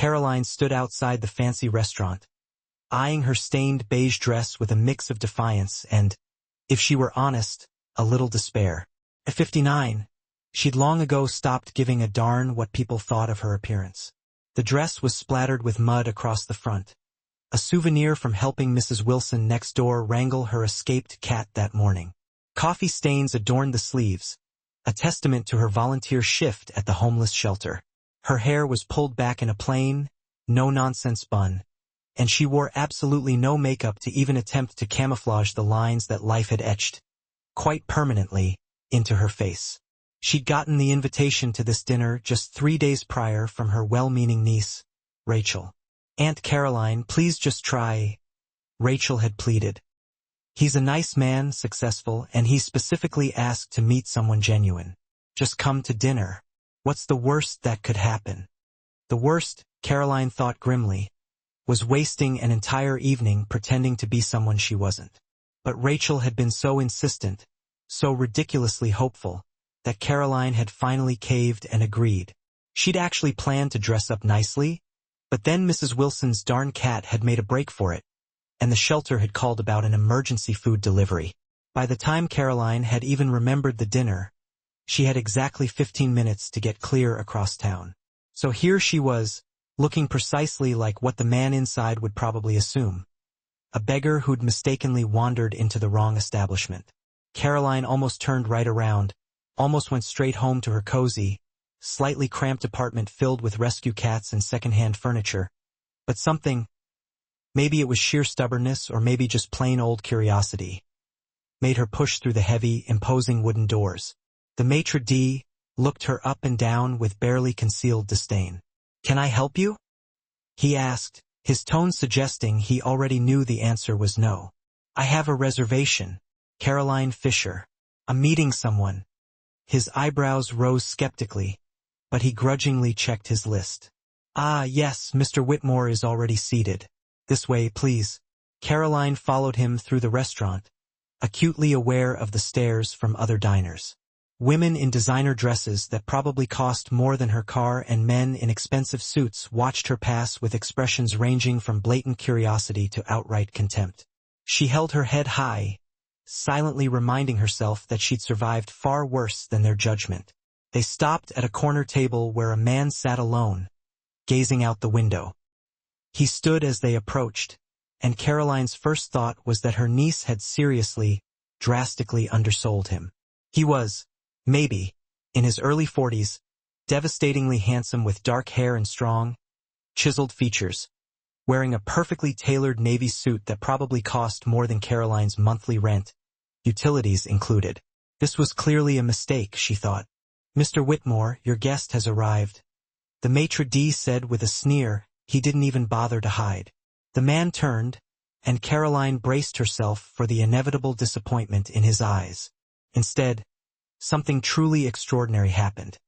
Caroline stood outside the fancy restaurant, eyeing her stained beige dress with a mix of defiance and, if she were honest, a little despair. At 59, she'd long ago stopped giving a darn what people thought of her appearance. The dress was splattered with mud across the front, a souvenir from helping Mrs. Wilson next door wrangle her escaped cat that morning. Coffee stains adorned the sleeves, a testament to her volunteer shift at the homeless shelter. Her hair was pulled back in a plain, no-nonsense bun, and she wore absolutely no makeup to even attempt to camouflage the lines that life had etched, quite permanently, into her face. She'd gotten the invitation to this dinner just 3 days prior from her well-meaning niece, Rachel. "Aunt Caroline, please just try," Rachel had pleaded. "He's a nice man, successful, and he specifically asked to meet someone genuine. Just come to dinner. What's the worst that could happen?" The worst, Caroline thought grimly, was wasting an entire evening pretending to be someone she wasn't. But Rachel had been so insistent, so ridiculously hopeful, that Caroline had finally caved and agreed. She'd actually planned to dress up nicely, but then Mrs. Wilson's darn cat had made a break for it, and the shelter had called about an emergency food delivery. By the time Caroline had even remembered the dinner, she had exactly 15 minutes to get clear across town. So here she was, looking precisely like what the man inside would probably assume. A beggar who'd mistakenly wandered into the wrong establishment. Caroline almost turned right around, almost went straight home to her cozy, slightly cramped apartment filled with rescue cats and second-hand furniture. But something, maybe it was sheer stubbornness or maybe just plain old curiosity, made her push through the heavy, imposing wooden doors. The maitre d' looked her up and down with barely concealed disdain. "Can I help you?" he asked, his tone suggesting he already knew the answer was no. "I have a reservation, Caroline Fisher. I'm meeting someone." His eyebrows rose skeptically, but he grudgingly checked his list. "Ah, yes, Mr. Whitmore is already seated. This way, please." Caroline followed him through the restaurant, acutely aware of the stares from other diners. Women in designer dresses that probably cost more than her car and men in expensive suits watched her pass with expressions ranging from blatant curiosity to outright contempt. She held her head high, silently reminding herself that she'd survived far worse than their judgment. They stopped at a corner table where a man sat alone, gazing out the window. He stood as they approached, and Caroline's first thought was that her niece had seriously, drastically undersold him. He was, maybe, in his early 40s, devastatingly handsome with dark hair and strong, chiseled features, wearing a perfectly tailored navy suit that probably cost more than Caroline's monthly rent, utilities included. This was clearly a mistake, she thought. "Mr. Whitmore, your guest has arrived," the maitre d' said with a sneer he didn't even bother to hide. The man turned, and Caroline braced herself for the inevitable disappointment in his eyes. Instead, something truly extraordinary happened.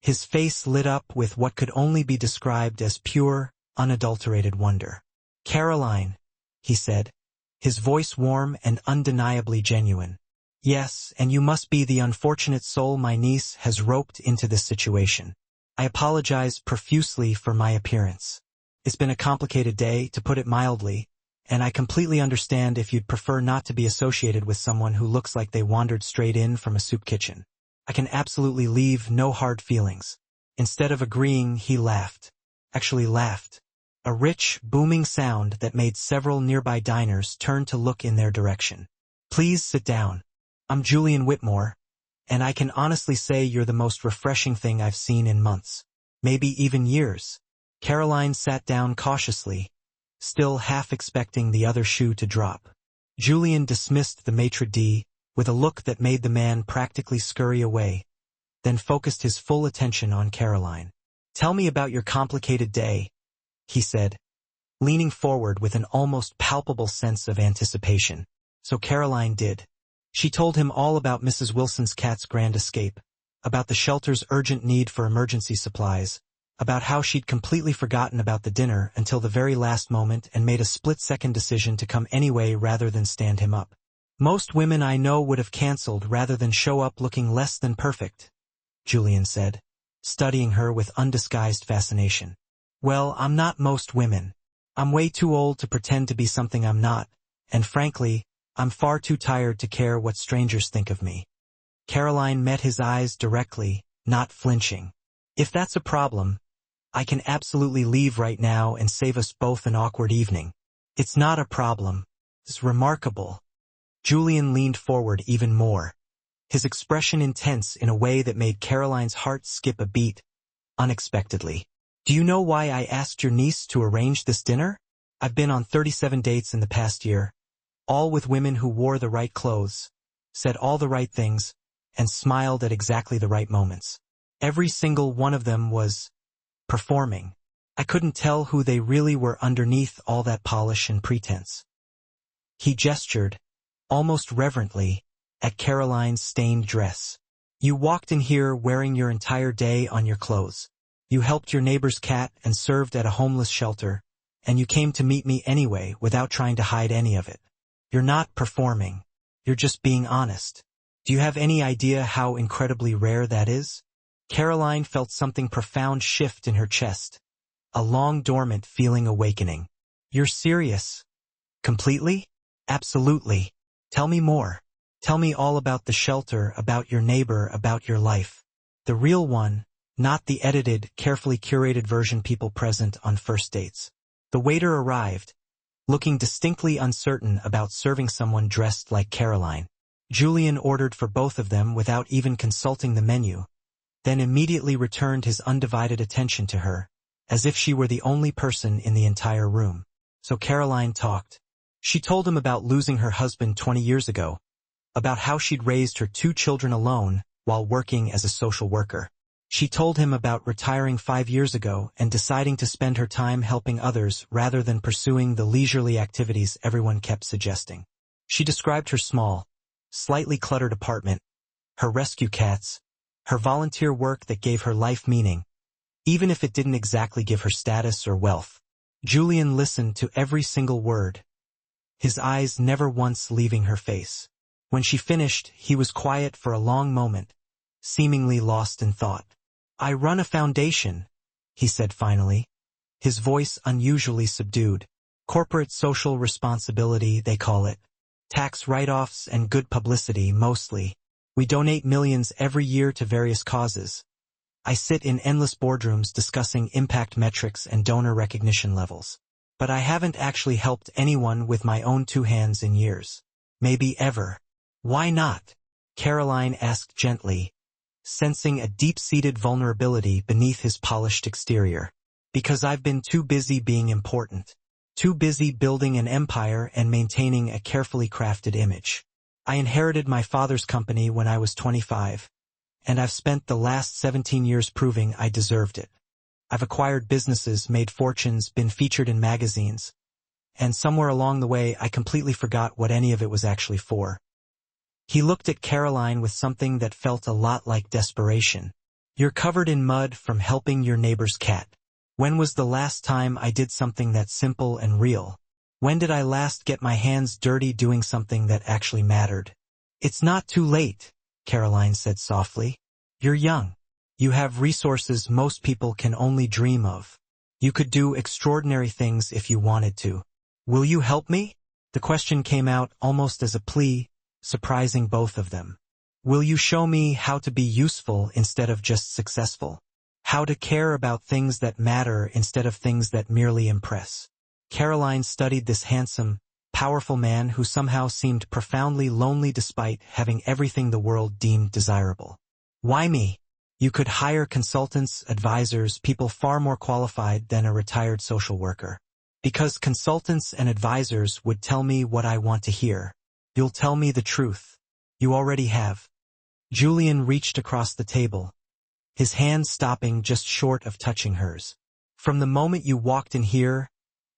His face lit up with what could only be described as pure, unadulterated wonder. "Caroline," he said, his voice warm and undeniably genuine. "Yes, and you must be the unfortunate soul my niece has roped into this situation. I apologize profusely for my appearance. It's been a complicated day, to put it mildly, and I completely understand if you'd prefer not to be associated with someone who looks like they wandered straight in from a soup kitchen. I can absolutely leave no hard feelings." Instead of agreeing, he laughed. Actually laughed. A rich, booming sound that made several nearby diners turn to look in their direction. "Please sit down. I'm Julian Whitmore, and I can honestly say you're the most refreshing thing I've seen in months, maybe even years." Caroline sat down cautiously, still half expecting the other shoe to drop. Julian dismissed the maitre d' with a look that made the man practically scurry away, then focused his full attention on Caroline. "Tell me about your complicated day," he said, leaning forward with an almost palpable sense of anticipation. So Caroline did. She told him all about Mrs. Wilson's cat's grand escape, about the shelter's urgent need for emergency supplies, about how she'd completely forgotten about the dinner until the very last moment and made a split-second decision to come anyway rather than stand him up. "Most women I know would have canceled rather than show up looking less than perfect," Julian said, studying her with undisguised fascination. Well, I'm not most women. I'm way too old to pretend to be something I'm not, and frankly, I'm far too tired to care what strangers think of me. Caroline met his eyes directly, not flinching. If that's a problem, I can absolutely leave right now and save us both an awkward evening. It's not a problem. It's remarkable. Julian leaned forward even more, his expression intense in a way that made Caroline's heart skip a beat, unexpectedly. Do you know why I asked your niece to arrange this dinner? I've been on 37 dates in the past year, all with women who wore the right clothes, said all the right things, and smiled at exactly the right moments. Every single one of them was performing. I couldn't tell who they really were underneath all that polish and pretense. He gestured, almost reverently, at Caroline's stained dress. You walked in here wearing your entire day on your clothes. You helped your neighbor's cat and served at a homeless shelter, and you came to meet me anyway without trying to hide any of it. You're not performing. You're just being honest. Do you have any idea how incredibly rare that is? Caroline felt something profound shift in her chest, a long dormant feeling awakening. You're serious? Completely? Absolutely. Tell me more. Tell me all about the shelter, about your neighbor, about your life. The real one, not the edited, carefully curated version people present on first dates. The waiter arrived, looking distinctly uncertain about serving someone dressed like Caroline. Julian ordered for both of them without even consulting the menu, then immediately returned his undivided attention to her, as if she were the only person in the entire room. So Caroline talked. She told him about losing her husband 20 years ago, about how she'd raised her 2 children alone while working as a social worker. She told him about retiring 5 years ago and deciding to spend her time helping others rather than pursuing the leisurely activities everyone kept suggesting. She described her small, slightly cluttered apartment, her rescue cats, her volunteer work that gave her life meaning, even if it didn't exactly give her status or wealth. Julian listened to every single word, his eyes never once leaving her face. When she finished, he was quiet for a long moment, seemingly lost in thought. I run a foundation, he said finally, his voice unusually subdued. Corporate social responsibility, they call it. Tax write-offs and good publicity, mostly. We donate millions every year to various causes. I sit in endless boardrooms discussing impact metrics and donor recognition levels. But I haven't actually helped anyone with my own 2 hands in years. Maybe ever. Why not? Caroline asked gently, sensing a deep-seated vulnerability beneath his polished exterior. Because I've been too busy being important. Too busy building an empire and maintaining a carefully crafted image. I inherited my father's company when I was 25, and I've spent the last 17 years proving I deserved it. I've acquired businesses, made fortunes, been featured in magazines, and somewhere along the way I completely forgot what any of it was actually for. He looked at Caroline with something that felt a lot like desperation. You're covered in mud from helping your neighbor's cat. When was the last time I did something that simple and real? When did I last get my hands dirty doing something that actually mattered? It's not too late, Caroline said softly. You're young. You have resources most people can only dream of. You could do extraordinary things if you wanted to. Will you help me? The question came out almost as a plea, surprising both of them. Will you show me how to be useful instead of just successful? How to care about things that matter instead of things that merely impress? Caroline studied this handsome, powerful man who somehow seemed profoundly lonely despite having everything the world deemed desirable. Why me? You could hire consultants, advisors, people far more qualified than a retired social worker. Because consultants and advisors would tell me what I want to hear. You'll tell me the truth. You already have. Julian reached across the table, his hand stopping just short of touching hers. From the moment you walked in here,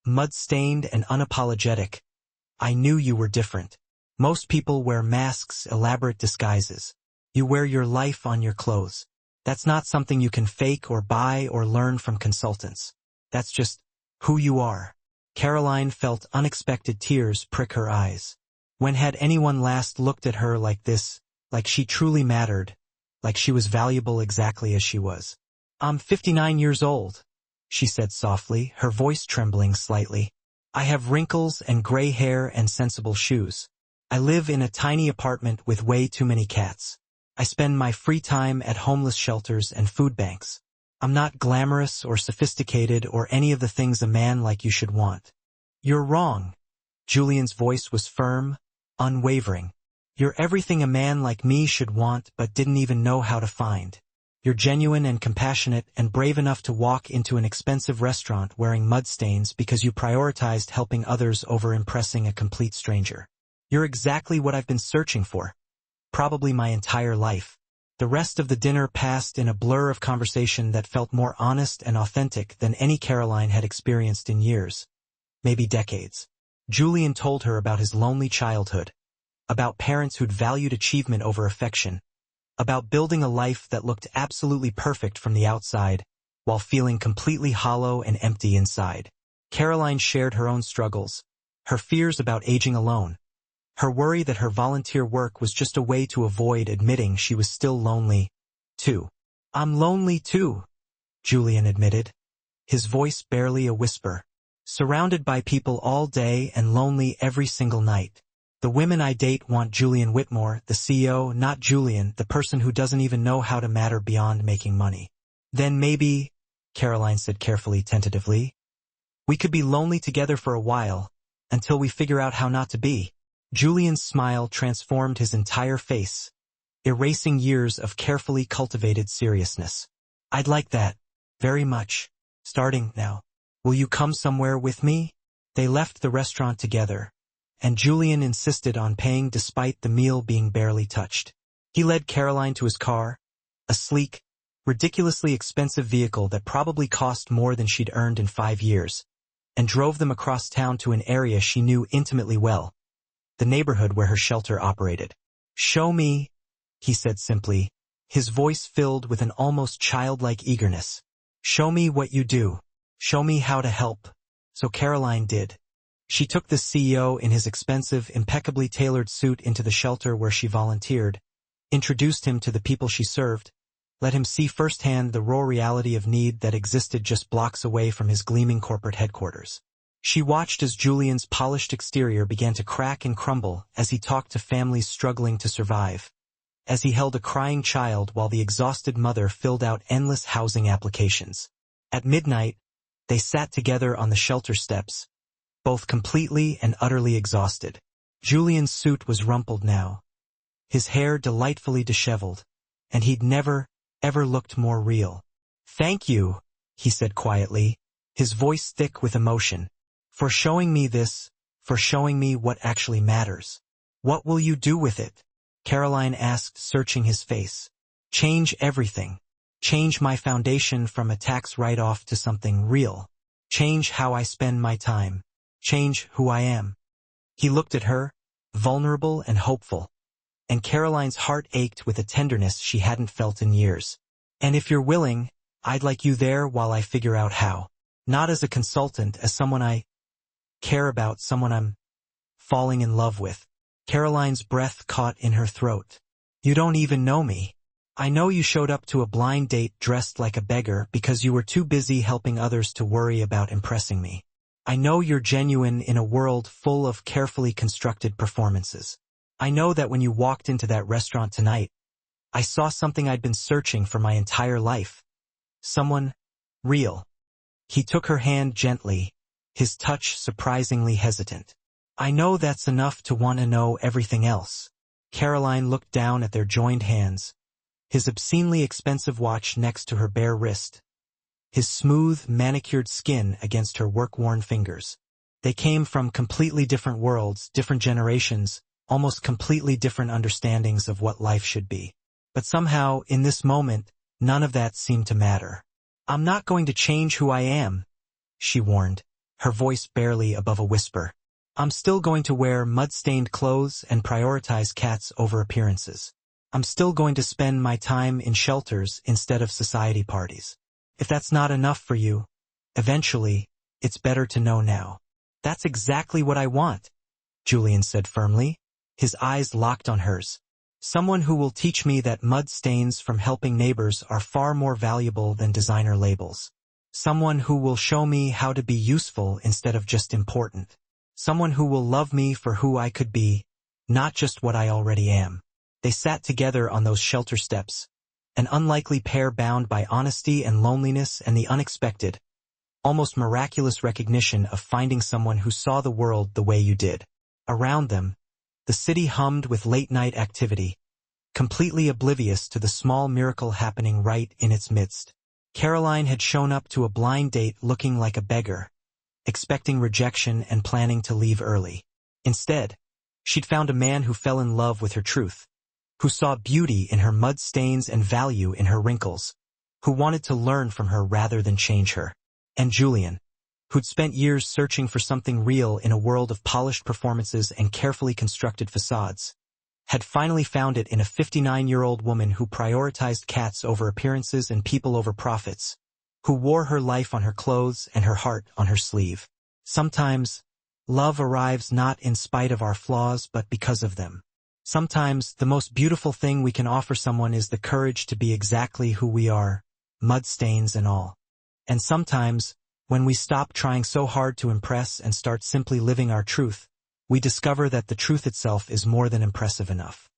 mud-stained and unapologetic, I knew you were different. Most people wear masks, elaborate disguises. You wear your life on your clothes. That's not something you can fake or buy or learn from consultants. That's just who you are. Caroline felt unexpected tears prick her eyes. When had anyone last looked at her like this, like she truly mattered, like she was valuable exactly as she was? I'm 59 years old. she said softly, her voice trembling slightly. I have wrinkles and gray hair and sensible shoes. I live in a tiny apartment with way too many cats. I spend my free time at homeless shelters and food banks. I'm not glamorous or sophisticated or any of the things a man like you should want. You're wrong. Julian's voice was firm, unwavering. You're everything a man like me should want but didn't even know how to find. You're genuine and compassionate and brave enough to walk into an expensive restaurant wearing mud stains because you prioritized helping others over impressing a complete stranger. You're exactly what I've been searching for. Probably my entire life. The rest of the dinner passed in a blur of conversation that felt more honest and authentic than any Caroline had experienced in years, maybe decades. Julian told her about his lonely childhood, about parents who'd valued achievement over affection, about building a life that looked absolutely perfect from the outside, while feeling completely hollow and empty inside. Caroline shared her own struggles, her fears about aging alone, her worry that her volunteer work was just a way to avoid admitting she was still lonely, too. I'm lonely too, Julian admitted, his voice barely a whisper. Surrounded by people all day and lonely every single night. The women I date want Julian Whitmore, the CEO, not Julian, the person who doesn't even know how to matter beyond making money. Then maybe, Caroline said carefully, tentatively, we could be lonely together for a while, until we figure out how not to be. Julian's smile transformed his entire face, erasing years of carefully cultivated seriousness. I'd like that, very much, starting now. Will you come somewhere with me? They left the restaurant together, and Julian insisted on paying despite the meal being barely touched. He led Caroline to his car, a sleek, ridiculously expensive vehicle that probably cost more than she'd earned in 5 years, and drove them across town to an area she knew intimately well, the neighborhood where her shelter operated. Show me, he said simply, his voice filled with an almost childlike eagerness. Show me what you do. Show me how to help. So Caroline did. She took the CEO in his expensive, impeccably tailored suit into the shelter where she volunteered, introduced him to the people she served, let him see firsthand the raw reality of need that existed just blocks away from his gleaming corporate headquarters. She watched as Julian's polished exterior began to crack and crumble as he talked to families struggling to survive, as he held a crying child while the exhausted mother filled out endless housing applications. At midnight, they sat together on the shelter steps, both completely and utterly exhausted. Julian's suit was rumpled now, his hair delightfully disheveled, and he'd never, ever looked more real. Thank you, he said quietly, his voice thick with emotion, for showing me this, for showing me what actually matters. What will you do with it? Caroline asked, searching his face. Change everything. Change my foundation from a tax write-off to something real. Change how I spend my time. Change who I am. He looked at her, vulnerable and hopeful, and Caroline's heart ached with a tenderness she hadn't felt in years. And if you're willing, I'd like you there while I figure out how. Not as a consultant, as someone I care about, someone I'm falling in love with. Caroline's breath caught in her throat. You don't even know me. I know you showed up to a blind date dressed like a beggar because you were too busy helping others to worry about impressing me. I know you're genuine in a world full of carefully constructed performances. I know that when you walked into that restaurant tonight, I saw something I'd been searching for my entire life. Someone real. He took her hand gently, his touch surprisingly hesitant. I know that's enough to want to know everything else. Caroline looked down at their joined hands, his obscenely expensive watch next to her bare wrist, his smooth, manicured skin against her work-worn fingers. They came from completely different worlds, different generations, almost completely different understandings of what life should be. But somehow, in this moment, none of that seemed to matter. I'm not going to change who I am, she warned, her voice barely above a whisper. I'm still going to wear mud-stained clothes and prioritize cats over appearances. I'm still going to spend my time in shelters instead of society parties. If that's not enough for you, eventually, it's better to know now. That's exactly what I want, Julian said firmly, his eyes locked on hers. Someone who will teach me that mud stains from helping neighbors are far more valuable than designer labels. Someone who will show me how to be useful instead of just important. Someone who will love me for who I could be, not just what I already am. They sat together on those shelter steps, an unlikely pair bound by honesty and loneliness and the unexpected, almost miraculous recognition of finding someone who saw the world the way you did. Around them, the city hummed with late-night activity, completely oblivious to the small miracle happening right in its midst. Caroline had shown up to a blind date looking like a beggar, expecting rejection and planning to leave early. Instead, she'd found a man who fell in love with her truth, who saw beauty in her mud stains and value in her wrinkles, who wanted to learn from her rather than change her. And Julian, who'd spent years searching for something real in a world of polished performances and carefully constructed facades, had finally found it in a 59-year-old woman who prioritized cats over appearances and people over profits, who wore her life on her clothes and her heart on her sleeve. Sometimes, love arrives not in spite of our flaws but because of them. Sometimes, the most beautiful thing we can offer someone is the courage to be exactly who we are, mud stains and all. And sometimes, when we stop trying so hard to impress and start simply living our truth, we discover that the truth itself is more than impressive enough.